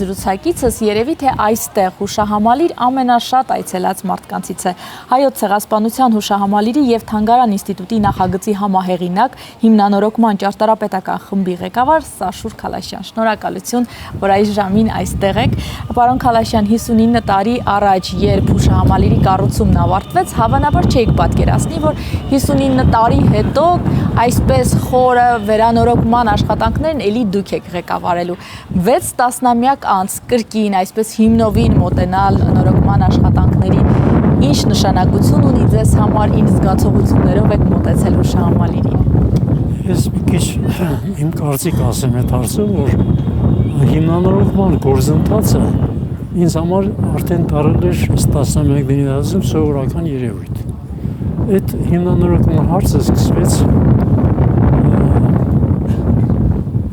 զրուցակիցս երևի թե այստեղ հուշահամալիր ամենաշատ այցելած մարդկանցից է։ Հայոց ցեղասպանության հուշահամալիրի եւ Թանգարան ինստիտուտի նախագծի համահեղինակ, հիմնանորոգման ճարտարապետական խմբի ղեկավար Սաշուր Քալաշյան։ Շնորհակալություն, որ այս ժամին այստեղ եք։ Պարոն Քալաշյան, 59 տարի առաջ, երբ հուշահամալիրի կառուցումն ավարտվեց, հավանաբար չէիք պատկերացնի, որ 59 տարի հետո այսպես խորը վերանորոգման աշխատանքներն էլի դուք եք ղեկավարելու։ 6 տասնամյակ անց կրկին այսպես հիմնովին մոտենալ նորոգման աշխատանքներին ինչ նշանակություն ունի ձեզ համար, ինչ զգացողություններով եք մոտեցել հուշահամալիրին։ Ես մի քիչ իմ կարծիք ասեմ այդ հարցում, որ հիմնանորոգման գործընթացը ինձ համար արդեն դարել էր տասնամյակների ընթացքում սովորական երևույթ։ Այդ հիմնանորոգման հարցը սկսվեց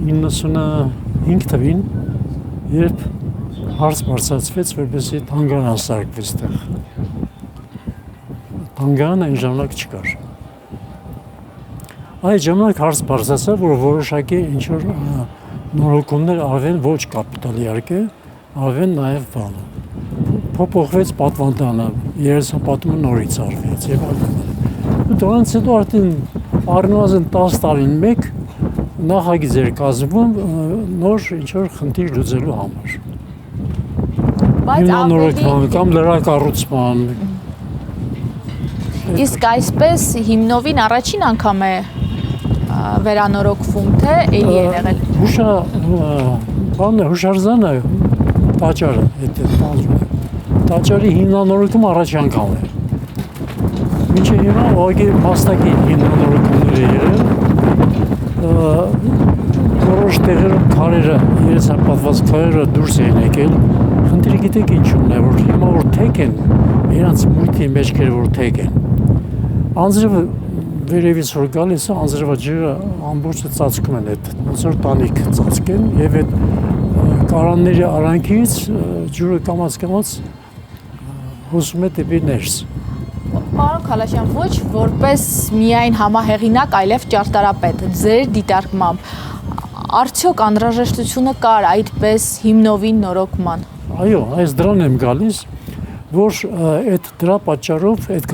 95 թվականին, երբ հարց բարձրացվեց, որպեսզի թանգարան սարքվի այստեղ։ Թանգարանը այն ժամանակ չկար։ Այդ ժամանակ հարց բարձրացավ, որ որոշակի ինչ-որ նորոգումներ արվեն, ոչ կապիտալ իհարկե, արվեն նաև բանը։ Փոփոխվեց պատվանդանը, երեսապատումը նորից արվեց եւ այլն։ Դրանից հետո արդեն առնվազն 10 տարին մեկ նախագիծ էր կազմվում նոր ինչ-որ խնդիր լուծելու համար։ Հիմնանորոգման կամ լրակառուցման։ Իսկ այսպես հիմնովին առաջին անգամ է վերանորոգվում, թե էլի է եղել։ Հուշարձանը տաճարը, տաճարի հիմնանորոգումը առաջին անգամ է։ Մինչև հիմա ուղղակի մասնակի հիմնանորոգումներ եղել, որոշ տեղերում քարերը, երեսապատված քարերը դուրս էին եկել։ Խնդիրը գիտեք ինչու՞մն է, որ հիմա որ թեք են, իրանց մույթի մեջքերը որ թեք են։ Անձրևը վերևից որ գալիս է, անձրևաջրը ամբողջը ծածկում են այդ, ոնց որ տանիք ծածկեն եւ այդ կարանների արանքից ջուրը կամաց հոսում է դեպի ներս։ Պարոն Քալաշյան, ոչ որպես միայն համահեղինակ, այլև ճարտարապետ, ձեր դիտարկմամբ արդյոք անհրաժեշտությունը կար այդպես հիմնովին նորոգման։ Այո, այս դրան եմ գալիս, որ այդ դրա պատճառով այդ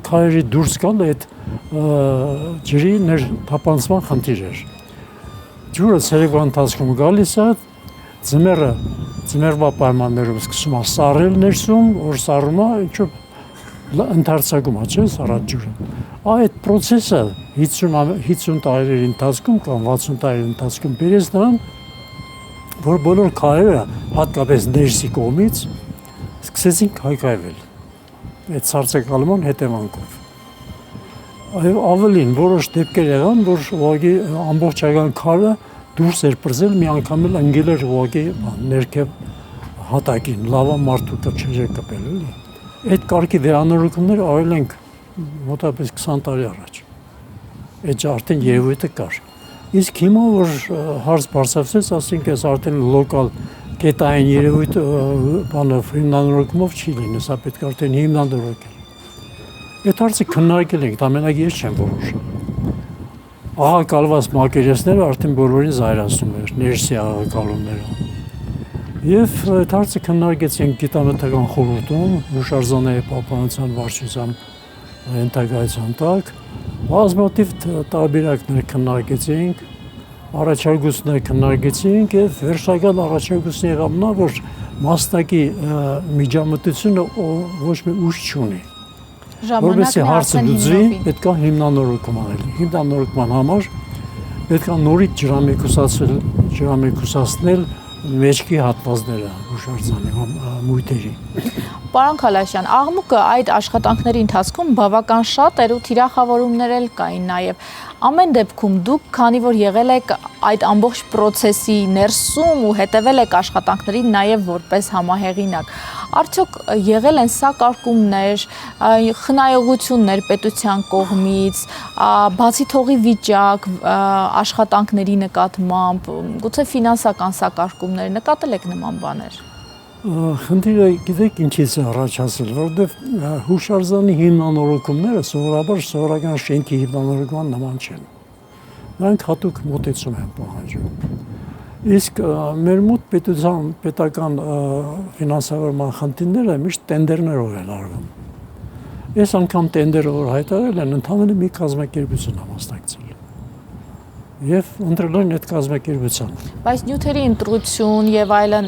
քարերի դուրս գալ այդ ջրի ներթափանցման խնդիր էր։ Ջուրը ցերեկվա ընթացքում գալիս է, ձմեռվա պայմաններում սկսում է սառել ներսում, որ սառում է, ինչ-որ ընդարձակում է, չէ՞, սառած ջուրը։ Այդ process-ը 50 տարիների ընթացքում կամ 60 տարիների ընթացքում բերեց նրան, որ բոլոր քարերը, հատկապես ներսի կողմից, սկսեցին քայքայվել այդ սառցակալման հետևանքով։ Ավելին որոշ դեպքեր եղան, որ ուղղակի ամբողջական քարը դուրս էր պրծել, մի անգամ էլ ընկել էր ուղղակի ներքև հատակին, լավա մարդու չէր կպել, էլի։ Այդ կարգի վերանորոգումները արել ենք մոտավորապես 20 տարի առաջ։ Այդ արդեն երևույթը կար։ Իսկ հիմա որ հարց բարձրացվեց, ասենք ես արդեն լոկալ կետային երևույթ բանը հիմնանորոգումով չի լինի, սա պետք է արդեն հիմնանորոգել։ Այդ հարցը քննարկել ենք, դա մենակ ես չեմ որոշում։ Աղակալված մակերեսները արդեն բոլորին զայրացնում էր, ներսի աղակալումները։ Եվ այդ հարցը քննարկեցինք գիտամետական խորհրդում, հուշարձանների պահպանության վարչության ենթակայության տակ, բազմաթիվ տարբերակներ քննարկեցինք, առաջարկություններ քննարկեցինք եւ վերջնական առաջարկությունը եղավ նա, որ մասնակի միջամտությունը ոչ մի ուժ չունի։ Որովհետեւ հարցը լուծվի, պետք է հիմնանորոգում անել։ Հիմնանորոգման համար պետք է նորից ջրամեկուսացնել մեջքի հատվածները հուշարձանի մույթերի։ Պարոն Քալաշյան, աղմուկը այդ աշխատանքների ընթացքում բավական շատ էր ու թիրախավորումներ էլ կային նաև։ Ամեն դեպքում դուք, քանի որ եղել եք այդ ամբողջ process-ի ներսում ու հետևել եք աշխատանքներին նաև որպես համահեղինակ, արդյոք եղել են սակարկումներ, խնայողություններ պետության կողմից, բացի թողի վիճակ, աշխատանքների նկատմամբ, գուցե ֆինանսական սակարկումներ, նկատել եք նման բաներ։ Խնդիրը գիտեք ինչից է առաջացել, որովհետև հուշարձանի հիմնանորոգումները սովորական շենքի հիմնանորոգման նման չեն։ Նրանք հատուկ մոտեցում են պահանջում։ Իսկ մեր մոտ պետական ֆինանսավորման խնդիրները միշտ տենդերներով են արվում։ Այս անգամ տենդերը որ հայտարարել են, ընդհանրապես մի կազմակերպություն համաստակցել։ Եվ ընտրել են այդ կազմակերպության։ Բայց նյութերի ընտրություն եւ այլն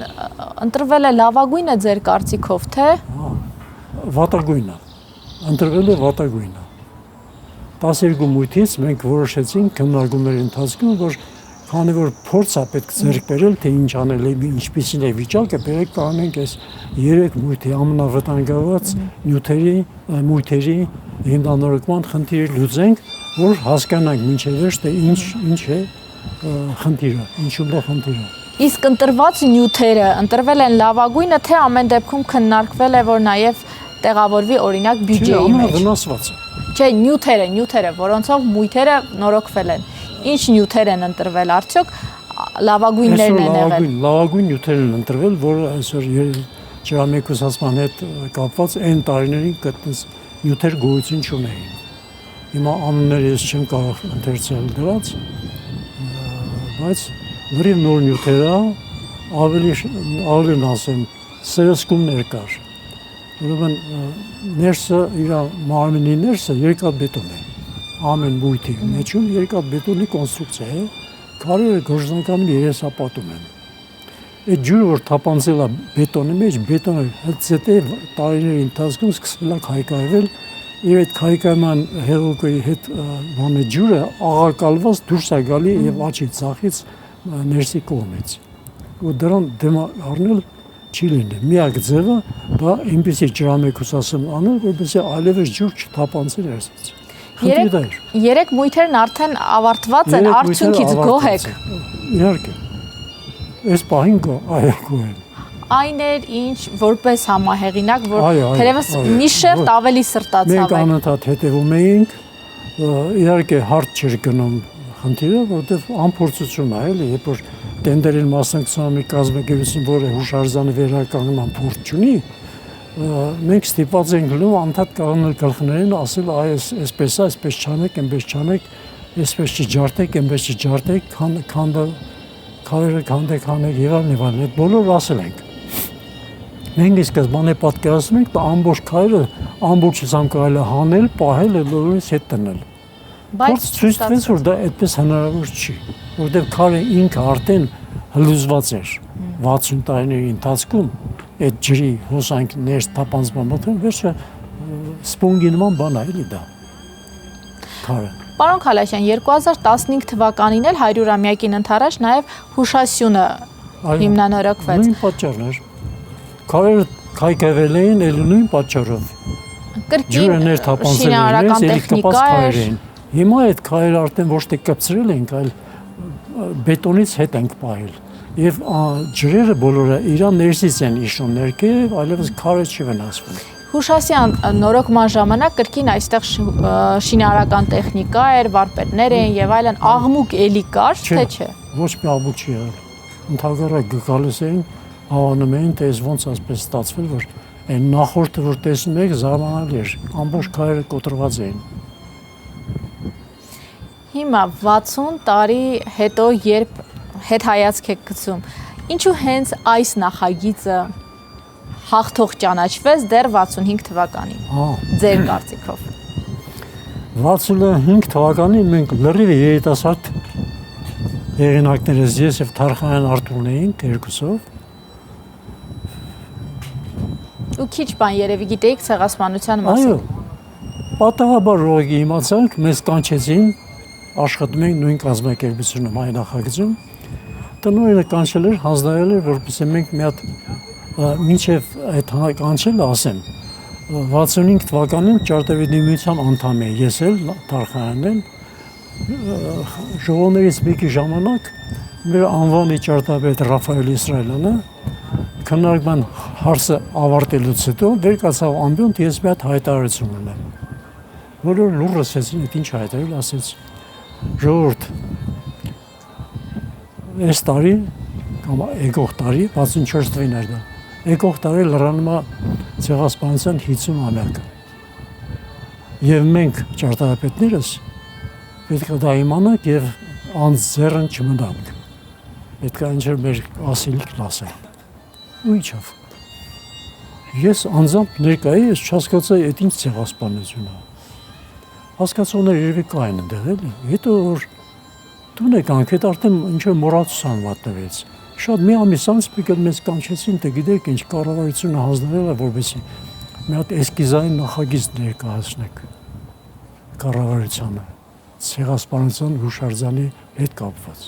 ընտրվել է լավագույնը ձեր կարծիքով, թե Վատագույնը։ Ընտրվել է վատագույնը։ 12 մույթից մենք որոշեցինք քննարկումների ընթացքում, որ քանի որ փորձ է պետք ձեռք բերել, թե ինչ անել է, ինչպիսին է վիճակը, բերեք կանենք այս 3 մույթի ամենավտանգված մույթերի հիմնանորոգման խնդիրը լուծենք, որ հասկանանք մինչև վերջ թե ինչ է խնդիրը, ինչու՞ն է խնդիրը։ Իսկ ընտրված նյութերը ընտրվել են լավագույնը, թե ամեն դեպքում քննարկվել է, որ նաև տեղավորվի օրինակ բյուջեի մեջ։ Վնասված է։ Չէ, նյութերը, որոնցով մույթերը նորոգվել են։ Ինչ նյութեր են ընտրվել, արդյոք լավագույններն են եղել։ Լավագույն նյութեր են ընտրվել, որը այսօր ջրամեկուսացման հետ կապված այն տարիներին կտես նյութեր գոյություն չունեին։ Հիմա անունները ես չեմ կարող ընթերցել դրանց, բայց լրիվ նոր նյութերը ավելի ասեմ սերսկումներ կար։ Ուրեմն ներսը իր մարմնի ներսը երկաթբետոն է։ Ամեն բույթի մեջում երկաթբետոնի կոնստրուկցիա է, քարերը գործնականում երեսապատում են։ Այդ ջուրը որ թափանցել է բետոնի մեջ, բետոնը հետզհետե տարիների ընթացքում սկսել է քայքայվել, եւ այդ քայքայման հեղուկի հետ բանը ջուրը աղակալված դուրս է գալի եւ աչի ցախից ներսի կողմից։ Ու դրան դեմ առնել չի լինի։ Միակ ձևը դա այնպեսի ջրամեկուսացում անել, որպեսզի այլևս ջուր չթափանցի ներսից։ Երեք մույթերն արդեն ավարտված են, արդյունքից գոհ եք։ Իհարկե։ Այս պահին գոհ են։ Այն էր ինչ որպես համահեղինակ, որ թերևս մի շերտ ավելի սրտացավ եք։ Մենք անընդհատ հետևում էինք, իհարկե հարթ չէր գնում խնդիրը, որովհետև անփորձություն է, էլի, երբ որ տենդերին մասնակցում մի կազմակերպություն, որը հուշարձանի վերականգնման փորձ չունի, մենք ստիպված ենք լինում անդադ կանգնել գլխներին, ասել այսպես է, այսպես չանեք, այնպես չանեք, այսպես չջարդեք, այնպես չջարդեք, քարերը քանդեք եւ այլն, այդ բոլորը ասել ենք։ Մենք իսկ սկզբանե պատկերացնում ենք, ամբողջ քարերը ամբողջությամբ կարելի է հանել, պահել եւ լորից հետ տնել։ Բայց ցույց տվեց, որ դա այդպես հնարավոր չի, որովհետև քարը ինքը արդեն հլուզված էր 60 տարիների ընթացքում, այդ ջրի հոսանք ներս թափանցման մոտ, վերջը սպոնգի նման բան է, էլի դա քարը։ Պարոն Քալաշյան, 2015 թվականին էլ 100-ամյակին ընդառաջ նաև հուշասյունը հիմնանորոգվեց։ Նույն պատճառն էր։ Քարերը քայքայվել էին էլ նույն պատճառով։ Ջուրը ներս թափանցել էր, Հիմա այդ քարերը արդեն ոչ թե կպցրել ենք, այլ բետոնից հետ ենք պահել։ Եվ ջրերը բոլորը իրան ներսից են իջնում ներքև, այլևս քարը չի վնասվում։ Հուշասյան նորոգման ժամանակ կրկին այստեղ շինարարական տեխնիկա էր, վարպետներ էին եւ այլն, աղմուկ էլի կար, թե չէ։ Ոչ մի աղմուկ չի եղել։ Ընդհանրապես գալիս էին, հավանում էին, թե ոնց ասպես ստացվել, որ այն նախորդը որ տեսնում եք, զարմանալի էր, ամբողջ քարերը կոտրված էին։ Հիմա 60 տարի հետո երբ հետ հայացք եք գցում, ինչու հենց այս նախագիծը հաղթող ճանաչվեց դեռ 65 թվականին, ձեր կարծիքով։ 65 թվականին մենք լրիվ երիտասարդ հեղինակներս ես եւ Թարխանյան Արտուրն էինք երկուսով։ Ու քիչ բան երևի գիտեիք ցեղասպանության մասին։ Այո։ Պատահաբար ռոգի իմացանք, մեզ կանչեցին աշխատում ենք նույն կազմակերպությունում այն նախագծում։ Տնօրենը կանչել էր, հանձնարարել էր, որպեսզի մենք մի հատ մինչև այդ կանչելը ասեմ 65 թվականին Ճարտարապետների միության անդամ էի, ես էլ Թարխանյանն էլ ժողովներից մեկի ժամանակ մեր անվանի ճարտարապետ Ռաֆայել Իսրայելյանը քննարկման հարցը ավարտելուց հետո վեր կացավ ամբյոնտ ես մի հատ հայտարարություն ունեմ, որը լուռ ասեցին, այդ ինչ հայտարարել, ասեց ժողովուրդ, այս տարի կամ եկող տարի 64 թվին էր դա, եկող տարի լրանում է ցեղասպանության 50-ամյակը։ Եվ մենք ճարտարապետներս պետք է դա իմանանք եւ անձեռն չմնանք։ պետք է ինչ-որ մեր ասելիքն ասեն։ Ու իջավ։ Ես անձամբ ներկայի ես չհասկացա այդ ինչ ցեղասպանություն է։ Հասկացողները երևի կային այնտեղ էլի։ Հետո որ տուն եկանք, այդ արդեն ինչ-որ մոռացության մատնվեց։ Շատ մի ամիս անց եկել մեզ կանչեցին, թե գիտեք ինչ կառավարությունը հանձնել է, որպեսզի մի հատ էսկիզային նախագիծ ներկայացնենք կառավարությանը ցեղասպանության հուշարձանի հետ կապված։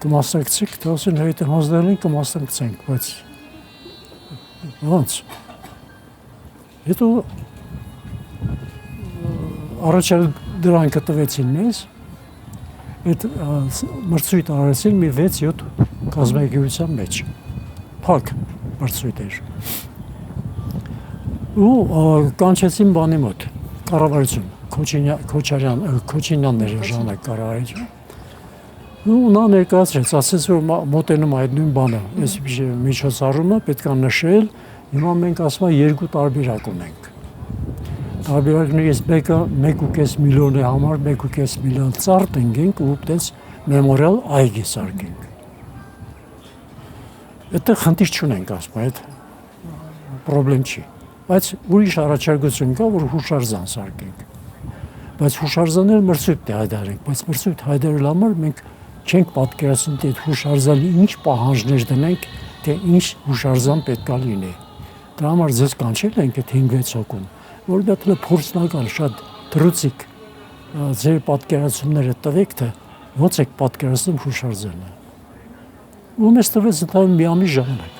Կմասնակցեք, թե ասեն հետ հանձնել են, կմասնակցենք, բայց ոնց։ Հետո առաջադրանքը տվեցին մեզ, այդ մրցույթ արեցին մի 6-7 կազմակերպության մեջ, փակ մրցույթ էր։ Ու կանչեցին բանի մոտ, կառավարություն, Քոչինյաններ ժամանակ կառավարություն։ Ու նա ներկայացրեց, ասեց որ մոտենում այդ նույն բանը, այս միջոցառումը պետք է նշել, հիմա մենք ասում ենք 2 տարբերակ ունենք։ Տարբերակներից մեկը 1.5 միլիոնի համար 1.5 միլիոն ծառ տնկենք ու այդպես մեմորիալ այգի սարքենք։ Այդտեղ խնդիր չունենք ասում, այդ պրոբլեմ չի։ Բայց ուրիշ առաջարկություն կա, որ հուշարձան սարքենք։ Բայց հուշարձաները մրցույթ հայտարարենք, բայց մրցույթ հայտարարելու համար մենք չենք պատկերացնում, թե այդ հուշարձանի ինչ պահանջներ դնենք, թե ինչ հուշարձան պետք է լինի։ Դրա համար ձեզ կանչել ենք այդ 5-6 հոգուն, որ դա փորձնական շատ դրուցիկ ձեր պատկերացումները տվեք, թե ոնց եք պատկերացնում հուշարձանը։ Ու մեզ տվեց ընդհանուր մի ամիս ժամանակ։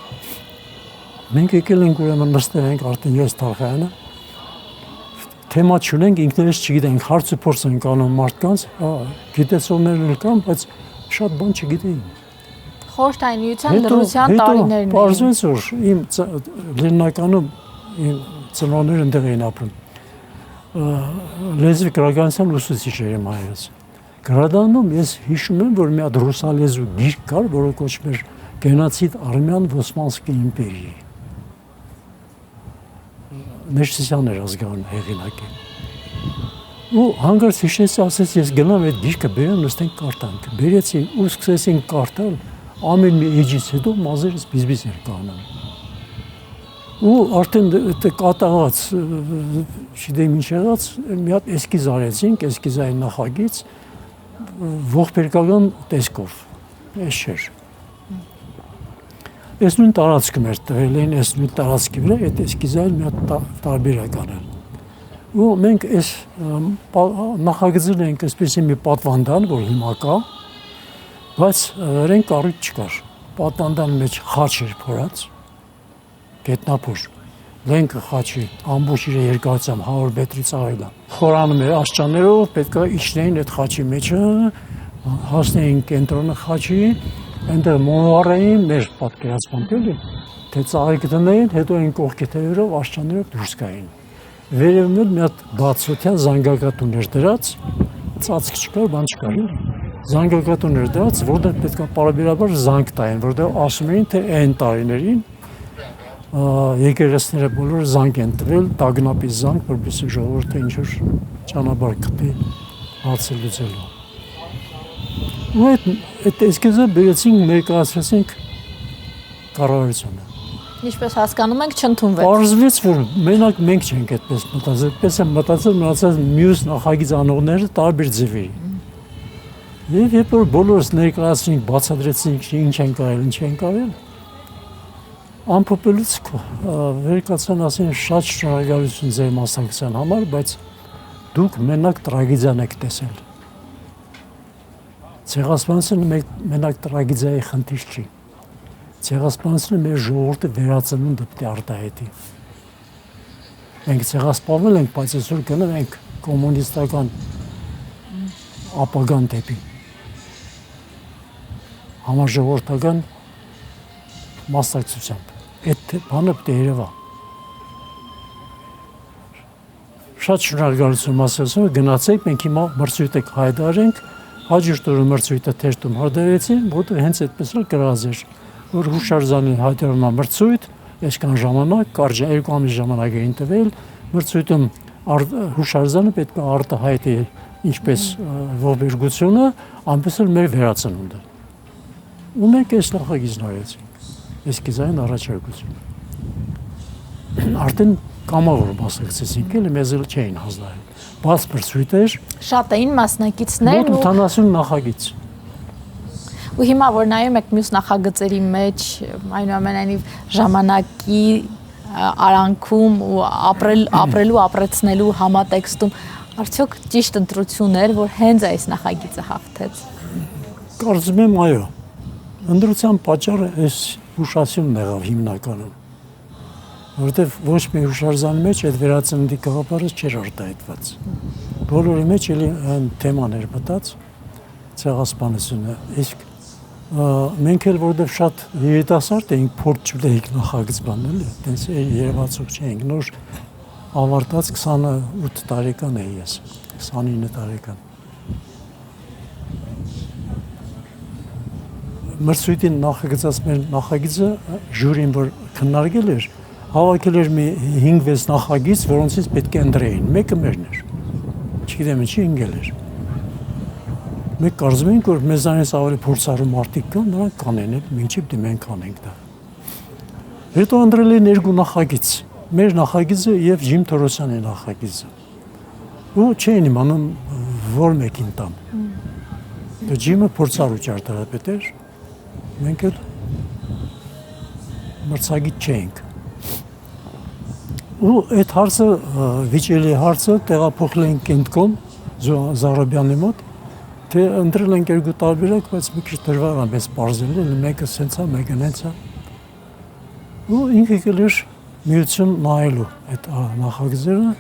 Մենք եկել ենք ուրեմն նստել ենք արդեն ես Թախյանը, թեմա չունենք, ինքներս չգիտենք, հարց ու փորձ ենք անում մարդկանց, գիտեցողներն էլ կան, բայց շատ բան չգիտեին։ Խորհրդային միության դրության տարիներն էին։ Պարզվեց որ իմ Լենինականում իմ ծնողները այնտեղ էին ապրում։ Լեզվի գրականության ուսուցիչ էր իմ հայրս։ Գրադանում ես հիշում եմ, որ մի հատ ռուսալեզու գիրք կար, որը կոչվում էր Գենոցիդ Արմյան Օսմանսկի իմպերիի։ Ներսիսյան էր ազգանուն հեղինակը։ Ու հանգարց հիշեցի, ասեց ես գնամ այդ գիրքը բերեմ, նստենք կարդանք։ Բերեցի ու սկսեցինք կարդալ, ամեն մի էջից հետո մազերս բիզբիզ էր կանում։ Ու արդեն կատաղած, չգիտեմ ինչ եղած, մի հատ էսկիզ արեցինք, էսկիզային նախագիծ, ողբերգական տեսքով, այս չէր։ Այս նույն տարածքում էր տվել էին, այս նույն տարածքի վրա այդ էսկիզային մի հատ տարբերակ անել։ Ու մենք այս նախագծել ենք այսպեսի մի պատվանդան, որ հիմա կա, բայց իրեն կառույց չկար։ Պատվանդանի մեջ խաչ էր փորած, գետնափոր, լենքը խաչի, ամբողջ իր երկարությամբ 100 մետրից ավել է։ Խորանում էր աշճաններով, պետք է իջնեին այդ խաչի մեջը, հասնեին կենտրոնը խաչի, այնտեղ մոնվարային մեր պատկերացմամբ էլի, թե ծաղիկ դնեին, հետո այն կողքի թևերով աշճաններով դուրս գային։ Վերևում մի հատ բացօթյա զանգակատուն էր դրած, ծածկ չկար, բան չկար էլի։ Զանգակատուն էր դրած, որտեղ պետք է պարբերաբար զանգ տային, որտեղ ասում էին, թե այն տարիներին եկեղեցիները բոլորը զանգ են տվել, տագնապի զանգ, որպեսզի ժողովուրդը ինչ-որ ճանապարհ գտի հարցը լուծելու։ Ու այդ էսկիզը բերեցինք, ներկայացրեցինք կառավարությանը։ Ինչպես հասկանում ենք, չընդունվեց։ Պարզվեց, որ մենակ մենք չենք այդպես մտածել, այդպես են մտածել մնացած մյուս նախագիծ անողները տարբեր ձևերի։ Եվ երբ որ բոլորս ներկայացրինք, բացատրեցինք ինչ են կարել, ինչ են կարել, ամփոփելուց վերկացան ասեն շատ շնորհակալություն ձեր մասնակցության համար, բայց դուք մենակ տրագեդիան եք տեսել։ Ցեղասպանությունը մենակ տրագեդիայի խնդիր չի։ Ցեղասպանությունը մեր ժողովուրդը վերածնունդը պետք է արտահայտի։ Մենք ցեղասպանվել ենք, բայց այսօր գնում ենք կոմունիստական ապագան դեպի համաժողովրդական մասնակցությամբ։ Այդ բանը պետք է երևա։ Շատ շնորհակալություն ասեցին, գնացեք, մենք հիմա մրցույթ եք հայտարարենք, հաջորդ օրը մրցույթը թերթում հայտարարեցին, որտեղ հենց այդպես էլ գրած էր, որ հուշարձանի հայտարարման մրցույթ, այսքան ժամանակ, կարճ 2 ամիս ժամանակ էին տվել, մրցույթում հուշարձանը պետք է արտահայտի ինչպես ողբերգությունը, այնպես էլ մեր վերածնունդը։ Ու մենք այս նախագիծն արեցինք, էսքիզային առաջարկություն։ Արդեն կամավոր մասնակցեցինք, էլ մեզ էլ չէին հանձնարարել։ Բաց մրցույթ էր։ Շատ էին մասնակիցներ ու 80 նախագիծ։ Ու հիմա որ նայում եք մյուս նախագծերի մեջ, այնուամենայնիվ ժամանակի արանքում ու ապրելու ապրեցնելու համատեքստում արդյոք ճիշտ ընտրություն էր, որ հենց այս նախագիծը հաղթեց։ Կարծում եմ այո։ Ընտրության պատճառը այս հուշասյունն եղավ հիմնականում։ Որտեվ ոչ մի հուշարձանի մեջ այդ վերածննդի գաղափարը չէր արտահայտված։ Բոլորի մեջ էլի այն թեման էր մտած ցեղասպանությունը։ Իսկ մենք էլ որտեվ շատ երիտասարդ էինք, փորձ չունեինք նախագծման էլի, այդպես երևացող չէինք, նոր ավարտած 28 տարեկան էի ես, 29 տարեկան։ Մրցույթին նախագծած մեր նախագիծը ժյուրին որ քննարկել էր, հավաքել էր մի 5-6 նախագիծ, որոնցից պետք է ընտրեին, մեկը մերն էր, չգիտեմ ինչի ընկել էր։ Մենք կարծում ենք, որ մեզանից ավելի փորձառու մարդիկ կան, նրանք կանեն, մինչև դե մենք անենք դա։ Հետո ընտրել էին 2 նախագիծ, մեր նախագիծը եւ Ջիմ Թորոսյանի նախագիծը։ Ու չէին իմանում որ մեկին տամ։ Դե Ջիմը փորձառու ճարտարապետ էր, մենք էլ մրցակից չէինք։ Ու այդ հարցը, վիճելի հարցը տեղափոխել ենք Կենտկոմ, Զարոբյանի մոտ, թե ընտրել ենք 2 տարբերակ, բայց մի քիչ դժվար է մեզ պարզել, մեկը սենց է, մեկը նենց է։ Ու ինքը եկել էր միություն նայելու այդ նախագծերը։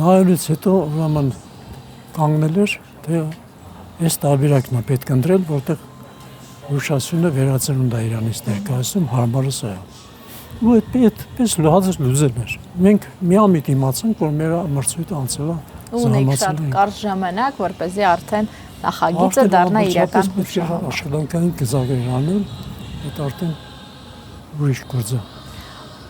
Նայելուց հետո ուրեմն կանգնել էր, թե այս տարբերակն է պետք ընտրել, որտեղ հուշասյունը վերածնունդ է Իրանից ներկայացնում, հարմարը սա է։ Ու այդպես լուծել էր։ Մենք միամիտ իմացանք, որ մեր մրցույթը անցել է Ունենք շատ կարճ ժամանակ, որպեսզի արդեն նախագիծը դառնա իրական հուշահամալիր։ Աշխատանքային գծագրեր անել, այդ արդեն ուրիշ գործ է։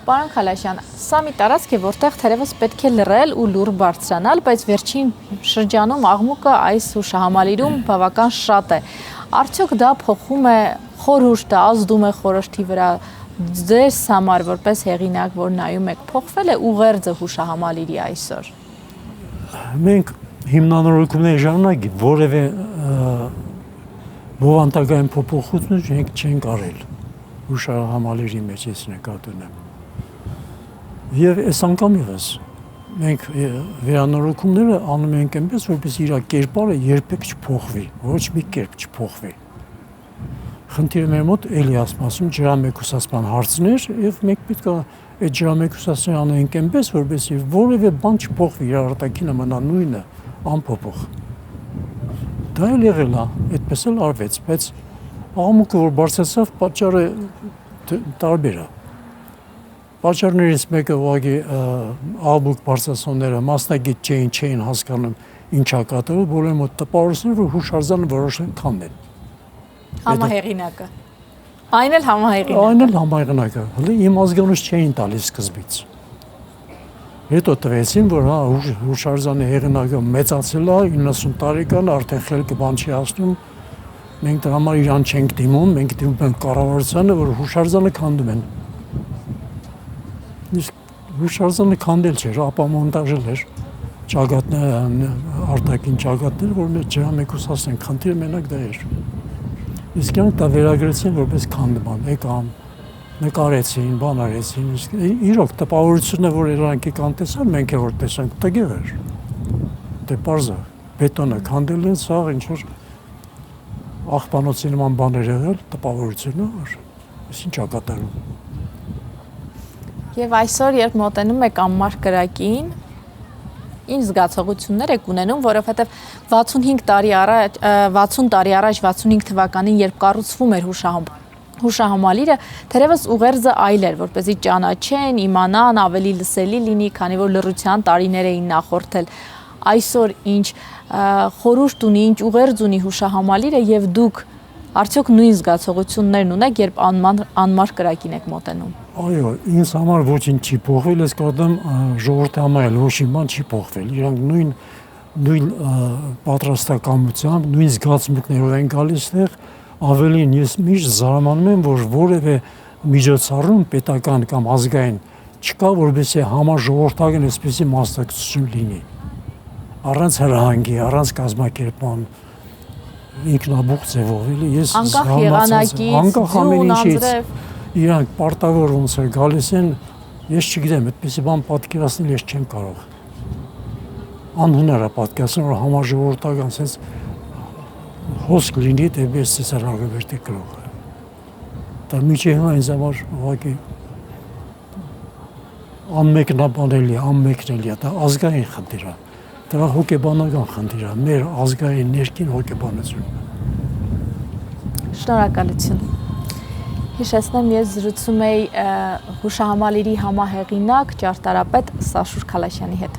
Պարոն Խալաշյան, սա մի տարածք է, որտեղ թերևս պետք է լռել ու լուր բարձրանալ, բայց վերջին շրջանում աղմուկը այս հուշահամալիրում բավական շատ է։ Արդյոք դա փոխում է խորհուրդը, ազդում է խորհրդի վրա, ձեզ համար որպես հեղինակ, որ նայում եք, փոխվել է ուղերձը հուշահամալիրի այսօր։ Մենք հիմնանորոգումների ժամանակ որևէ բովանդակային փոփոխություն չենք արել հուշահամալիրի մեջ ես նկատի ունեմ։ Եվ այս անգամ ևս մենք վերանորոգումները անում ենք այնպես, որպես իր կերպարը երբեք չփոխվի, ոչ մի կերպ չփոխվի։ Խնդիրը մեր մոտ էլի ասում ջրամեկուսացման հարցներ եւ մենք պետք է այդ ջրամեկուսացները անենք այնպես, որպեսզի որևէ բան չփոխվի, իր արտաքինը մնա նույնը, անփոփոխ։ Դա էլ եղել է, այդպես էլ արվեց, բայց աղմուկը որ բարձրացավ, պատճառը տարբեր է։ Պատճառներից մեկը ուղղակի աղմուկ բարձրացնողները մասնագետ չէին հասկանում ինչա կատարվում, բոլորի մոտ տպավորություն որ հուշարձանը որոշել քանդեն։ Համահեղինակը։ Այն էլ համահեղինակը։ Այն էլ համահեղինակը։ Իմ ազգանունց չէին տալիս սկզբից։ Հետո տվեցին, որ հուշարձանի հեղինակը մեծացել է, 90 տարեկան, արդեն խելքը բան չի ասում։ Մենք դրա համար իրան չենք դիմում, մենք դիմում ենք կառավարությանը, որ հուշարձանը քանդում են։ Իսկ հուշարձանը քանդել չէր, ապա մոնտաժել էր ճակատներ, արտաքին ճակատներ, որ մեր ջրամեկուսացնեն, խնդիրը մենակ դա էր։ Իսկ իրանք դա վերագրեցին որպես քանդման, եկան, նկարեցին, բան արեցին, իրոք տպավորությունը, որ իրանք եկան տեսան, մենք էլ որ տեսանք, տգեղ էր, դե պարզ է, բետոնը քանդել են, սաղ ինչ-որ աղբանոցի նման բաներ եղել, տպավորությունը, այս ինչ ա կատարում։ Եվ այսօր, երբ մոտենում եք անմար կրակին, ինչ զգացողություններ եք ունենում, որովհետև 60 տարի առաջ, 65 թվականին, երբ կառուցվում էր հուշահամալիրը, թերևս ուղերձը այլ էր, որպեսզի ճանաչեն, իմանան, ավելի լսելի լինի, քանի որ լռության տարիներ էին նախորդել։ Այսօր ինչ խորհուրդ ունի, ինչ ուղերձ ունի հուշահամալիրը եւ դուք Արդյոք նույն զգացողություններն ունեք, երբ անմար կրակին եք մոտենում։ Այո, ինձ համար ոչինչ չի փոխվել, ես կարծեմ ժողովրդի համար ոչ մի բան չի փոխվել։ Իրանք նույն պատրաստակամությամբ, նույն զգացմունքներով են գալիս տեղ, ավելին ես միշտ զարմանում եմ, որ որևէ միջոցառում պետական կամ ազգային չկա, որովհետեւ համաժողովրդական այսպեսի մասնակցություն լինի։ Առանց հրահանգի, առանց կազմակերպման ինքնաբուխ ձևով, էլի ես անկախ եղանակից, անկախ ամեն ինչից անձրև, իրանք պարտավոր ոնց է գալիս են, ես չգիտեմ, այդպեսի բան պատկերացնել ես չեմ կարող։ Անհնար է պատկերացնել, որ համաժողովրդական sense հոսք լինի դեպի սոցիալ-ռազմավարի կրող։ Դա միջի հիմա ինձ համար ուղղակի անմեկնելի է, դա ազգային խնդիր է։ Դա հոգեբանական խնդիր է, մեր ազգային ներքին հոգեբանություն։ Շնորհակալություն։ Հիշեցնեմ, ես զրուցում էի հուշահամալիրի համահեղինակ ճարտարապետ Սաշուր Քալաշյանի հետ։